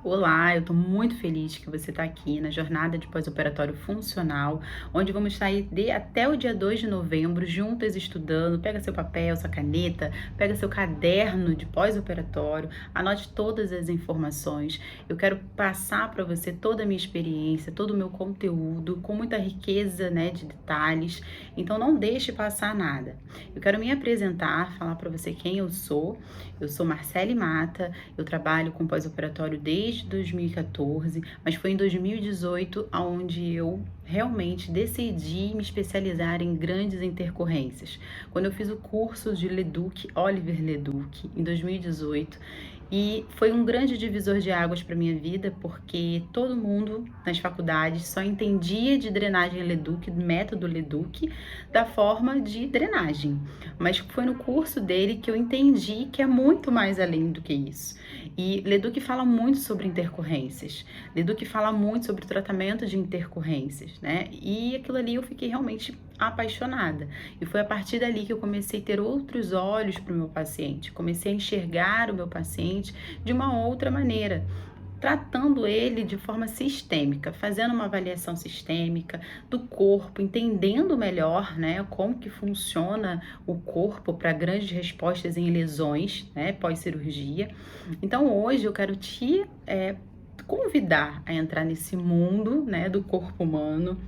Olá, eu estou muito feliz que você está aqui na jornada de pós-operatório funcional, onde vamos estar aí até o dia 2 de novembro, juntas estudando. Pega seu papel, sua caneta, pega seu caderno de pós-operatório, anote todas as informações. Eu quero passar para você toda a minha experiência, todo o meu conteúdo, com muita riqueza, né, de detalhes. Então não deixe passar nada. Eu quero me apresentar, falar para você quem eu sou. Eu sou Marcele Mata, eu trabalho com pós-operatório desde 2014, mas foi em 2018 onde eu realmente decidi me especializar em grandes intercorrências. Quando eu fiz o curso de Leduc, Oliver Leduc, em 2018, e foi um grande divisor de águas para minha vida, porque todo mundo nas faculdades só entendia de drenagem Leduc, método Leduc, da forma de drenagem. Mas foi no curso dele que eu entendi que é muito mais além do que isso. E Leduc fala muito sobre intercorrências. Leduc fala muito sobre o tratamento de intercorrências, né? E aquilo ali eu fiquei realmente apaixonada. E foi a partir dali que eu comecei a ter outros olhos para o meu paciente. Comecei a enxergar o meu paciente de uma outra maneira, tratando ele de forma sistêmica, fazendo uma avaliação sistêmica do corpo, entendendo melhor, né, como que funciona o corpo para grandes respostas em lesões, né, pós-cirurgia. Então hoje eu quero te convidar a entrar nesse mundo, né, do corpo humano,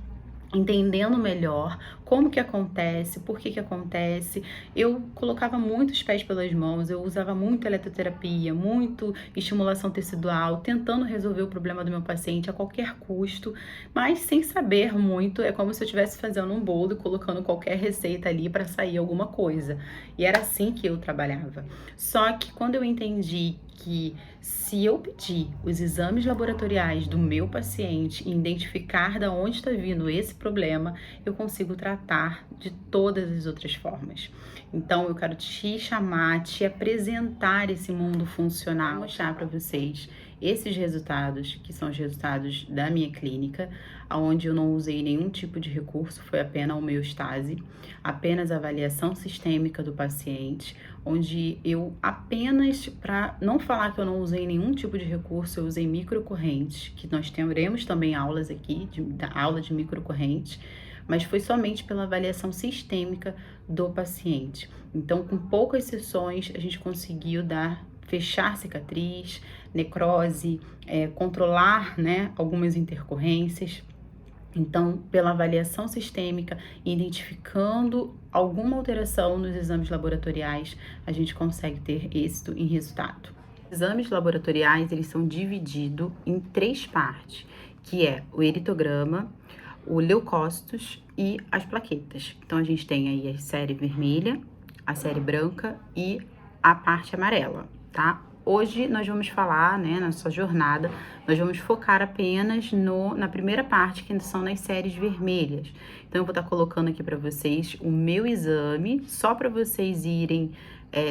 entendendo melhor como que acontece, por que que acontece. Eu colocava muito os pés pelas mãos, eu usava muito eletroterapia, muito estimulação tecidual, tentando resolver o problema do meu paciente a qualquer custo, mas sem saber muito. É como se eu estivesse fazendo um bolo e colocando qualquer receita ali para sair alguma coisa. E era assim que eu trabalhava. Só que quando eu entendi que se eu pedir os exames laboratoriais do meu paciente e identificar de onde está vindo esse problema, eu consigo tratar de todas as outras formas. Então, eu quero te chamar, te apresentar esse mundo funcional, mostrar para vocês esses resultados, que são os resultados da minha clínica, onde eu não usei nenhum tipo de recurso, foi apenas a homeostase, apenas a avaliação sistêmica do paciente, onde eu apenas, para não falar que eu não usei nenhum tipo de recurso, eu usei microcorrentes, que nós teremos também aulas aqui, da aula de microcorrentes, mas foi somente pela avaliação sistêmica do paciente. Então, com poucas sessões, a gente conseguiu fechar cicatriz, necrose, controlar, né, algumas intercorrências. Então, pela avaliação sistêmica, identificando alguma alteração nos exames laboratoriais, a gente consegue ter êxito em resultado. Os exames laboratoriais, eles são divididos em 3 partes, que é o eritograma, o leucócitos e as plaquetas. Então, a gente tem aí a série vermelha, a série branca e a parte amarela, tá? Hoje nós vamos falar, né, na sua jornada, nós vamos focar apenas na primeira parte, que são nas séries vermelhas. Então, eu vou estar colocando aqui para vocês o meu exame, só para vocês irem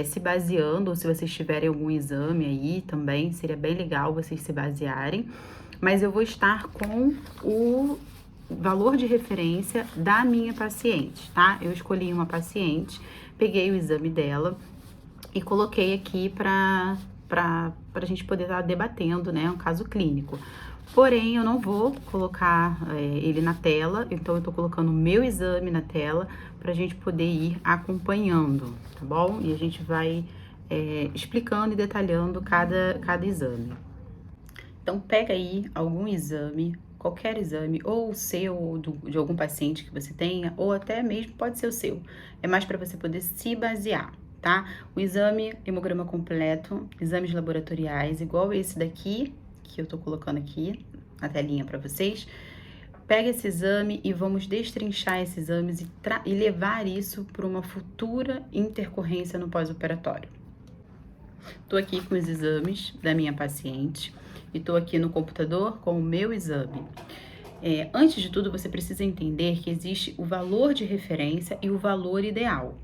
se baseando, ou se vocês tiverem algum exame aí também, seria bem legal vocês se basearem. Mas eu vou estar com o valor de referência da minha paciente, tá? Eu escolhi uma paciente, peguei o exame dela e coloquei aqui para a gente poder estar debatendo, né, um caso clínico. Porém, eu não vou colocar ele na tela, então eu tô colocando o meu exame na tela para a gente poder ir acompanhando, tá bom? E a gente vai explicando e detalhando cada exame. Então, pega aí algum exame, qualquer exame, ou o seu, ou de algum paciente que você tenha, ou até mesmo pode ser o seu. É mais para você poder se basear, tá? O exame, hemograma completo, exames laboratoriais, igual esse daqui, que eu tô colocando aqui na telinha para vocês. Pega esse exame e vamos destrinchar esses exames e levar isso para uma futura intercorrência no pós-operatório. Tô aqui com os exames da minha paciente e tô aqui no computador com o meu exame. Antes de tudo, você precisa entender que existe o valor de referência e o valor ideal.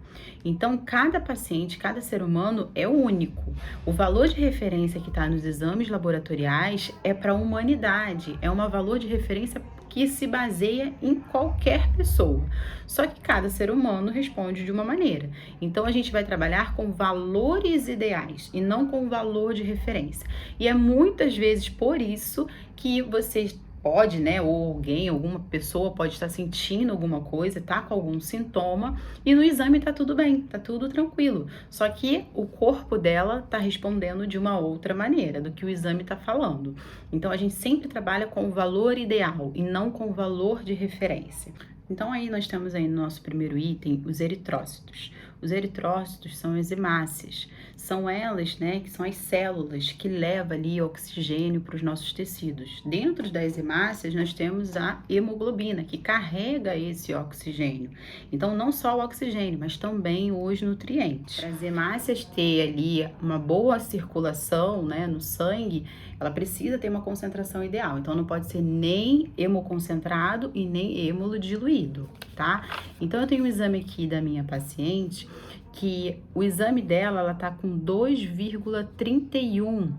Então, cada paciente, cada ser humano é único. O valor de referência que está nos exames laboratoriais é para a humanidade, é um valor de referência que se baseia em qualquer pessoa. Só que cada ser humano responde de uma maneira. Então a gente vai trabalhar com valores ideais e não com valor de referência. E é muitas vezes por isso que você pode, né, ou alguém, alguma pessoa pode estar sentindo alguma coisa, tá com algum sintoma, e no exame tá tudo bem, tá tudo tranquilo. Só que o corpo dela tá respondendo de uma outra maneira do que o exame tá falando. Então a gente sempre trabalha com o valor ideal e não com o valor de referência. Então aí nós temos aí no nosso primeiro item os eritrócitos. Os eritrócitos são as hemácias. São elas, né, que são as células que levam ali oxigênio para os nossos tecidos. Dentro das hemácias nós temos a hemoglobina, que carrega esse oxigênio. Então não só o oxigênio, mas também os nutrientes. Para as hemácias ter ali uma boa circulação, né, no sangue, ela precisa ter uma concentração ideal. Então não pode ser nem hemoconcentrado e nem hemodiluído, tá? Então eu tenho um exame aqui da minha paciente que o exame dela, ela tá com 2,31,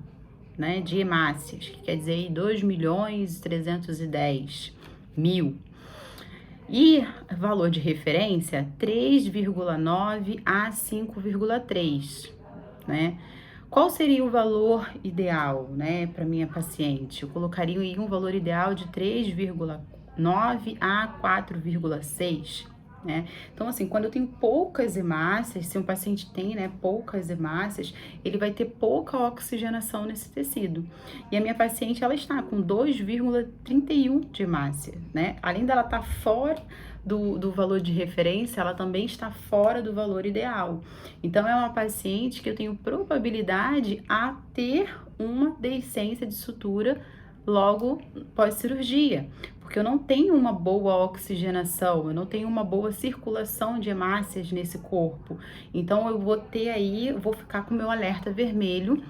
né, de hemácias, que quer dizer 2.310.000. E valor de referência 3,9 a 5,3, né? Qual seria o valor ideal, né, para minha paciente? Eu colocaria aí um valor ideal de 3,9 a 4,6, né? Então, assim, quando eu tenho poucas hemácias, se um paciente tem, né, poucas hemácias, ele vai ter pouca oxigenação nesse tecido. E a minha paciente, ela está com 2,31 de hemácia, né? Além dela estar fora do valor de referência, ela também está fora do valor ideal. Então, é uma paciente que eu tenho probabilidade a ter uma deiscência de sutura logo pós-cirurgia, porque eu não tenho uma boa oxigenação, eu não tenho uma boa circulação de hemácias nesse corpo. Então, eu vou ter aí, vou ficar com o meu alerta vermelho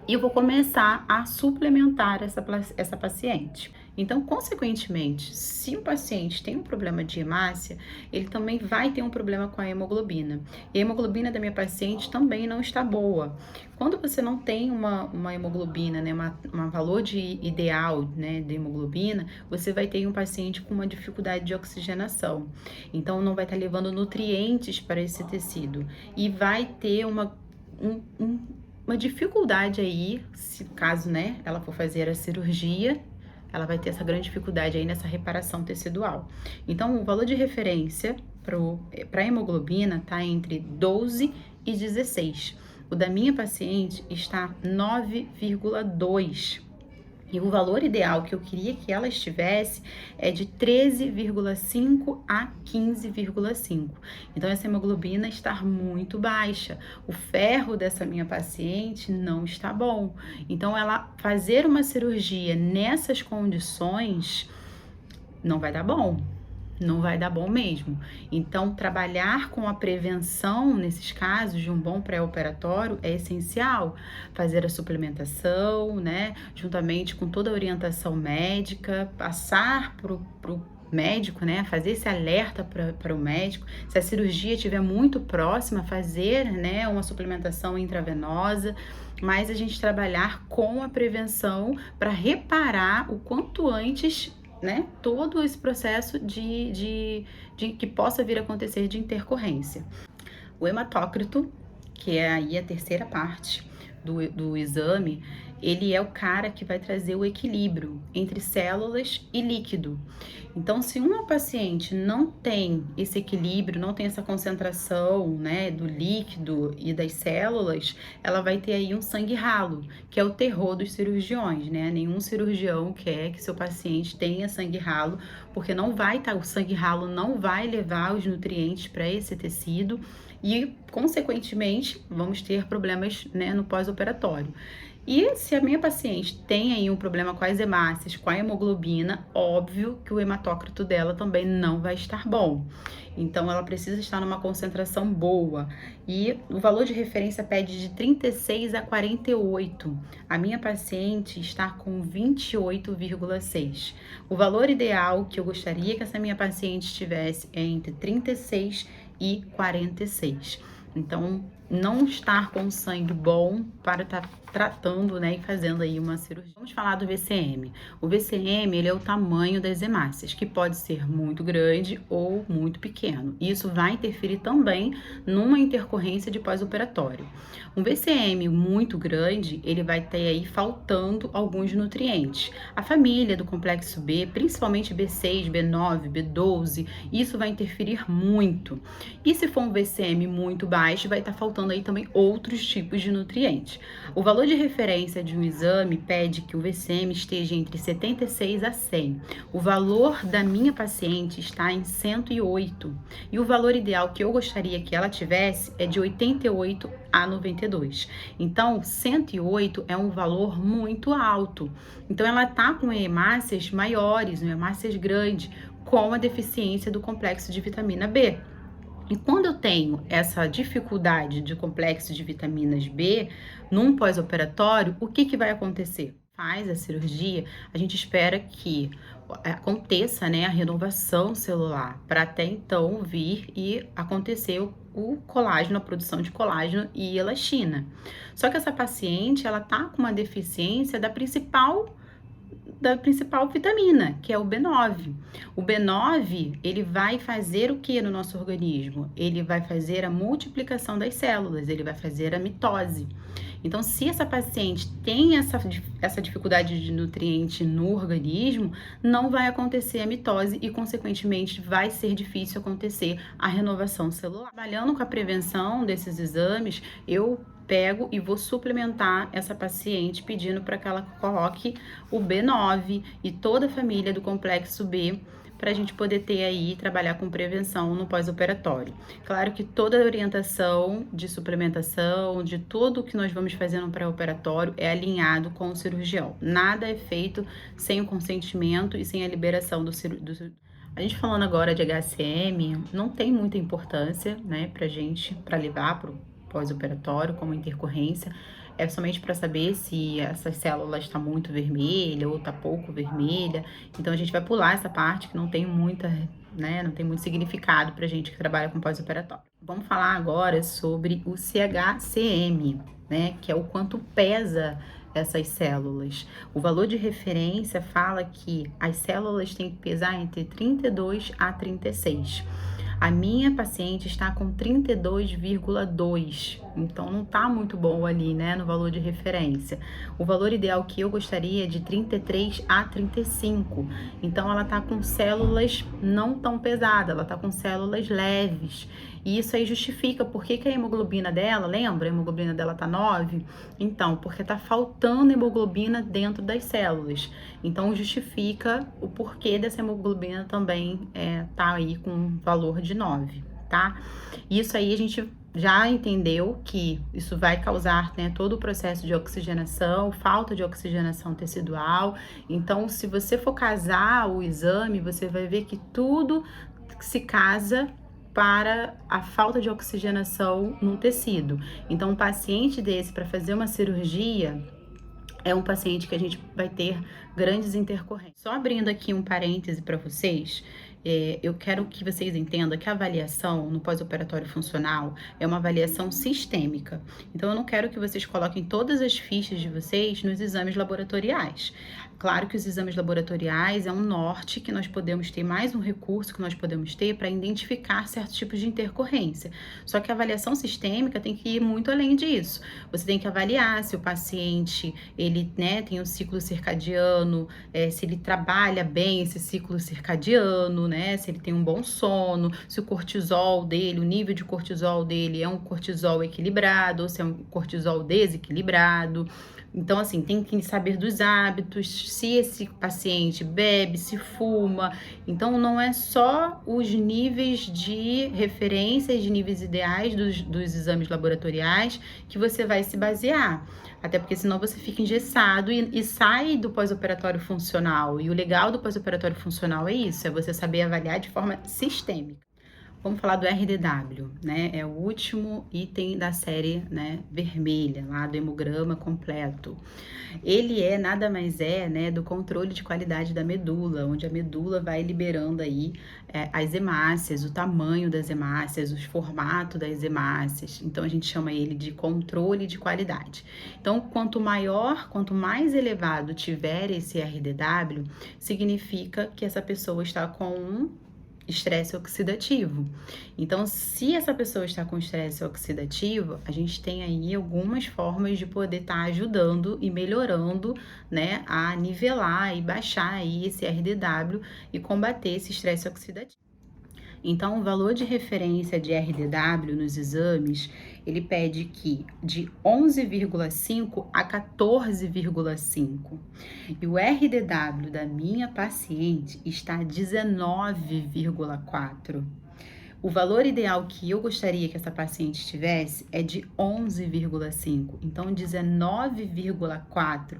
e eu vou começar a suplementar essa paciente. Então, consequentemente, se o paciente tem um problema de hemácia, ele também vai ter um problema com a hemoglobina. E a hemoglobina da minha paciente também não está boa. Quando você não tem uma hemoglobina, né, um valor ideal, né, de hemoglobina, você vai ter um paciente com uma dificuldade de oxigenação. Então, não vai estar levando nutrientes para esse tecido. E vai ter uma dificuldade aí, se caso, né, ela for fazer a cirurgia, ela vai ter essa grande dificuldade aí nessa reparação tecidual. Então, o valor de referência para a hemoglobina está entre 12 e 16. O da minha paciente está 9,2. E o valor ideal que eu queria que ela estivesse é de 13,5 a 15,5. Então, essa hemoglobina está muito baixa. O ferro dessa minha paciente não está bom. Então, ela fazer uma cirurgia nessas condições não vai dar bom. Não vai dar bom mesmo. Então, trabalhar com a prevenção nesses casos de um bom pré-operatório é essencial. Fazer a suplementação, né, juntamente com toda a orientação médica, passar pro médico, né, fazer esse alerta para o médico. Se a cirurgia estiver muito próxima, fazer, né, uma suplementação intravenosa, mas a gente trabalhar com a prevenção para reparar o quanto antes, né, todo esse processo de que possa vir a acontecer de intercorrência. O hematócrito, que é aí a terceira parte do exame, ele é o cara que vai trazer o equilíbrio entre células e líquido. Então, se uma paciente não tem esse equilíbrio, não tem essa concentração, né, do líquido e das células, ela vai ter aí um sangue ralo, que é o terror dos cirurgiões, né? Nenhum cirurgião quer que seu paciente tenha sangue ralo, porque não vai estar, o sangue ralo não vai levar os nutrientes para esse tecido e, consequentemente, vamos ter problemas, né, no pós-operatório. E se a minha paciente tem aí um problema com as hemácias, com a hemoglobina, óbvio que o hematócrito dela também não vai estar bom. Então, ela precisa estar numa concentração boa. E o valor de referência pede de 36 a 48. A minha paciente está com 28,6. O valor ideal que eu gostaria que essa minha paciente tivesse é entre 36 e 46. Então, não estar com sangue bom para estar tratando, né, e fazendo aí uma cirurgia. Vamos falar do VCM. O VCM, ele é o tamanho das hemácias, que pode ser muito grande ou muito pequeno. Isso vai interferir também numa intercorrência de pós-operatório. Um VCM muito grande, ele vai ter aí faltando alguns nutrientes. A família do complexo B, principalmente B6, B9, B12, isso vai interferir muito. E se for um VCM muito baixo, vai estar faltando aí também outros tipos de nutrientes. O valor de referência de um exame pede que o VCM esteja entre 76 a 100. O valor da minha paciente está em 108. E o valor ideal que eu gostaria que ela tivesse é de 88 a 92. Então, 108 é um valor muito alto. Então, ela está com hemácias maiores, hemácias grandes, com a deficiência do complexo de vitamina B. E quando eu tenho essa dificuldade de complexo de vitaminas B num pós-operatório, o que vai acontecer? Faz a cirurgia, a gente espera que aconteça, né, a renovação celular, para até então vir e acontecer o colágeno, a produção de colágeno e elastina. Só que essa paciente, ela tá com uma deficiência da principal vitamina, que é o B9. O B9, ele vai fazer o que no nosso organismo? Ele vai fazer a multiplicação das células, ele vai fazer a mitose. Então, se essa paciente tem essa dificuldade de nutriente no organismo, não vai acontecer a mitose e, consequentemente, vai ser difícil acontecer a renovação celular. Trabalhando com a prevenção desses exames, eu pego e vou suplementar essa paciente pedindo para que ela coloque o B9 e toda a família do complexo B para a gente poder ter aí, trabalhar com prevenção no pós-operatório. Claro que toda a orientação de suplementação, de tudo que nós vamos fazer no pré-operatório é alinhado com o cirurgião. Nada é feito sem o consentimento e sem a liberação do cirurgião. A gente falando agora de HCM, não tem muita importância, né, para levar para o pós-operatório como intercorrência, é somente para saber se essa célula está muito vermelha ou está pouco vermelha. Então a gente vai pular essa parte que não tem muita, né, não tem muito significado para gente que trabalha com pós-operatório. Vamos falar agora sobre o CHCM, né, que é o quanto pesa essas células. O valor de referência fala que as células têm que pesar entre 32 a 36. A minha paciente está com 32,2, então não está muito bom ali, né, no valor de referência. O valor ideal que eu gostaria é de 33 a 35, então ela está com células não tão pesadas, ela está com células leves. E isso aí justifica por que a hemoglobina dela, lembra? A hemoglobina dela tá 9? Então, porque tá faltando hemoglobina dentro das células. Então, justifica o porquê dessa hemoglobina também tá aí com um valor de 9, tá? Isso aí a gente já entendeu que isso vai causar, né, todo o processo de oxigenação, falta de oxigenação tecidual. Então, se você for casar o exame, você vai ver que tudo se casa para a falta de oxigenação no tecido. Então, um paciente desse, para fazer uma cirurgia, é um paciente que a gente vai ter grandes intercorrências. Só abrindo aqui um parêntese para vocês, eu quero que vocês entendam que a avaliação no pós-operatório funcional é uma avaliação sistêmica. Então, eu não quero que vocês coloquem todas as fichas de vocês nos exames laboratoriais. Claro que os exames laboratoriais é um norte que nós podemos ter, mais um recurso que nós podemos ter para identificar certos tipos de intercorrência. Só que a avaliação sistêmica tem que ir muito além disso. Você tem que avaliar se o paciente, ele, né, tem um ciclo circadiano, se ele trabalha bem esse ciclo circadiano, né, se ele tem um bom sono, se o cortisol dele, o nível de cortisol dele é um cortisol equilibrado ou se é um cortisol desequilibrado. Então, assim, tem que saber dos hábitos, se esse paciente bebe, se fuma. Então, não é só os níveis de referência e de níveis ideais dos exames laboratoriais que você vai se basear. Até porque senão você fica engessado e sai do pós-operatório funcional. E o legal do pós-operatório funcional é isso, é você saber avaliar de forma sistêmica. Vamos falar do RDW, né? É o último item da série, né, vermelha, lá do hemograma completo. Ele é nada mais é, né, do controle de qualidade da medula, onde a medula vai liberando aí as hemácias, o tamanho das hemácias, o formato das hemácias. Então a gente chama ele de controle de qualidade. Então, quanto maior, quanto mais elevado tiver esse RDW, significa que essa pessoa está com um estresse oxidativo. Então, se essa pessoa está com estresse oxidativo, a gente tem aí algumas formas de poder estar ajudando e melhorando, né, a nivelar e baixar aí esse RDW e combater esse estresse oxidativo. Então, o valor de referência de RDW nos exames, ele pede que de 11,5 a 14,5. E o RDW da minha paciente está 19,4. O valor ideal que eu gostaria que essa paciente tivesse é de 11,5. Então, 19,4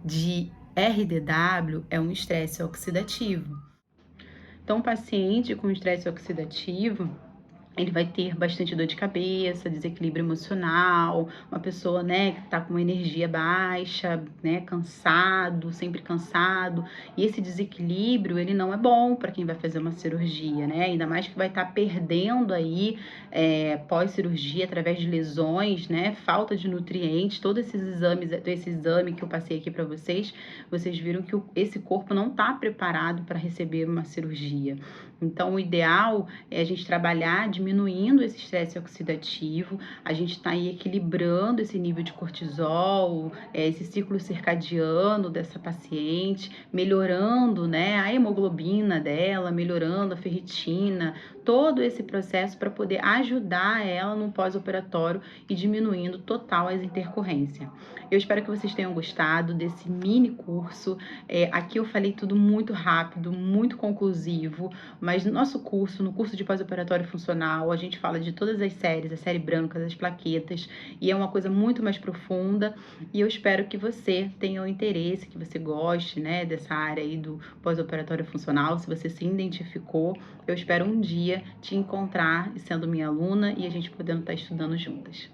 de RDW é um estresse oxidativo. Então, o paciente com estresse oxidativo, ele vai ter bastante dor de cabeça, desequilíbrio emocional, uma pessoa, né, que tá com uma energia baixa, né, cansado, sempre cansado. E esse desequilíbrio, ele não é bom para quem vai fazer uma cirurgia, né? Ainda mais que vai estar perdendo aí pós-cirurgia através de lesões, né, falta de nutrientes, todos esses exames, esse exame que eu passei aqui para vocês viram que esse corpo não está preparado para receber uma cirurgia. Então, o ideal é a gente trabalhar diminuindo esse estresse oxidativo, a gente está aí equilibrando esse nível de cortisol, esse ciclo circadiano dessa paciente, melhorando, né, a hemoglobina dela, melhorando a ferritina, todo esse processo para poder ajudar ela no pós-operatório e diminuindo total as intercorrências. Eu espero que vocês tenham gostado desse mini curso. Aqui eu falei tudo muito rápido, muito conclusivo, mas no nosso curso, no curso de pós-operatório funcional, a gente fala de todas as séries, a série branca, as plaquetas, e é uma coisa muito mais profunda, e eu espero que você tenha o interesse, que você goste, né, dessa área aí do pós-operatório funcional, se você se identificou, eu espero um dia te encontrar sendo minha aluna e a gente podendo estar estudando juntas.